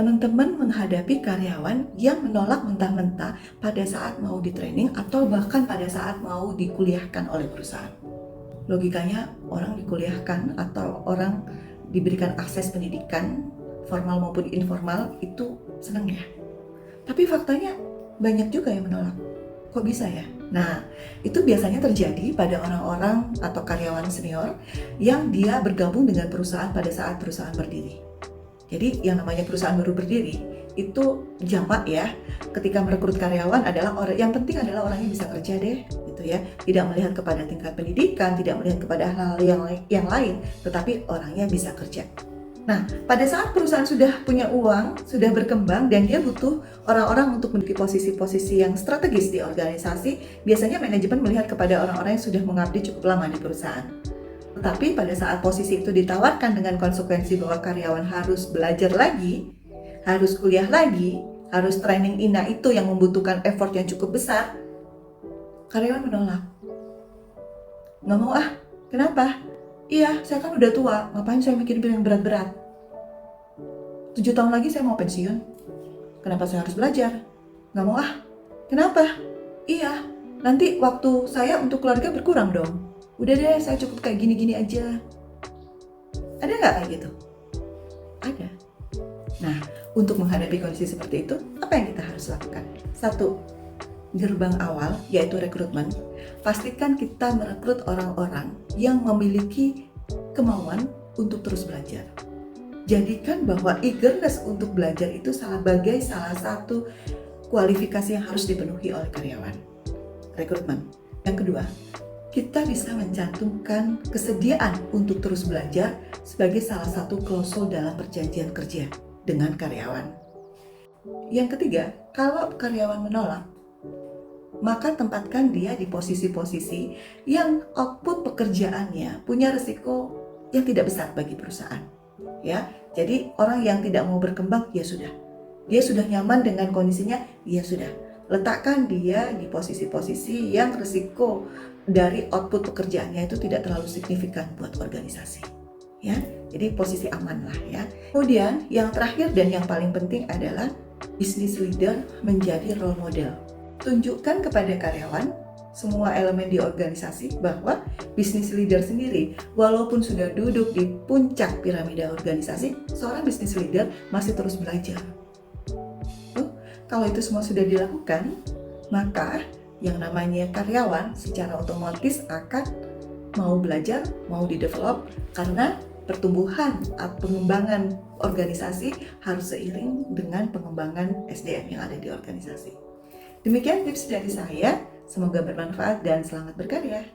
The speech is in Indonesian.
teman-teman menghadapi karyawan yang menolak mentah-mentah pada saat mau di training atau bahkan pada saat mau dikuliahkan oleh perusahaan? Logikanya orang dikuliahkan atau orang diberikan akses pendidikan formal maupun informal itu senang ya. Tapi faktanya banyak juga yang menolak. Kok bisa ya? Nah, itu biasanya terjadi pada orang-orang atau karyawan senior yang dia bergabung dengan perusahaan pada saat perusahaan berdiri. Jadi yang namanya perusahaan baru berdiri itu jamak ya. Ketika merekrut karyawan adalah orang yang penting adalah orangnya bisa kerja deh, gitu ya. Tidak melihat kepada tingkat pendidikan, tidak melihat kepada hal yang lain, tetapi orangnya bisa kerja. Nah, pada saat perusahaan sudah punya uang, sudah berkembang dan dia butuh orang-orang untuk menduduki posisi-posisi yang strategis di organisasi, biasanya manajemen melihat kepada orang-orang yang sudah mengabdi cukup lama di perusahaan. Tetapi pada saat posisi itu ditawarkan dengan konsekuensi bahwa karyawan harus belajar lagi, harus kuliah lagi, harus training INA itu yang membutuhkan effort yang cukup besar, karyawan menolak. Nggak mau ah, kenapa? Iya, saya kan udah tua, ngapain saya mikirin yang berat-berat? 7 tahun lagi saya mau pensiun, kenapa saya harus belajar? Nggak mau ah, kenapa? Iya, nanti waktu saya untuk keluarga berkurang dong. Udah deh, saya cukup kayak gini-gini aja. Ada nggak kayak gitu? Ada. Nah, untuk menghadapi kondisi seperti itu, apa yang kita harus lakukan? 1. Gerbang awal, yaitu rekrutmen. Pastikan kita merekrut orang-orang yang memiliki kemauan untuk terus belajar. Jadikan bahwa eagerness untuk belajar itu sebagai salah satu kualifikasi yang harus dipenuhi oleh karyawan. Rekrutmen. Yang kedua, kita bisa mencantumkan kesediaan untuk terus belajar sebagai salah satu klausul dalam perjanjian kerja dengan karyawan. Yang ketiga, kalau karyawan menolak, maka tempatkan dia di posisi-posisi yang output pekerjaannya punya risiko yang tidak besar bagi perusahaan. Ya, jadi orang yang tidak mau berkembang, ya sudah. Dia sudah nyaman dengan kondisinya, ya sudah. Letakkan dia di posisi-posisi yang risiko dari output pekerjaannya itu tidak terlalu signifikan buat organisasi. Ya, jadi posisi aman lah ya. Kemudian yang terakhir dan yang paling penting adalah business leader menjadi role model. Tunjukkan kepada karyawan semua elemen di organisasi bahwa business leader sendiri walaupun sudah duduk di puncak piramida organisasi, seorang business leader masih terus belajar. Kalau itu semua sudah dilakukan, maka yang namanya karyawan secara otomatis akan mau belajar, mau di-develop karena pertumbuhan atau pengembangan organisasi harus seiring dengan pengembangan SDM yang ada di organisasi. Demikian tips dari saya, semoga bermanfaat dan selamat berkarya.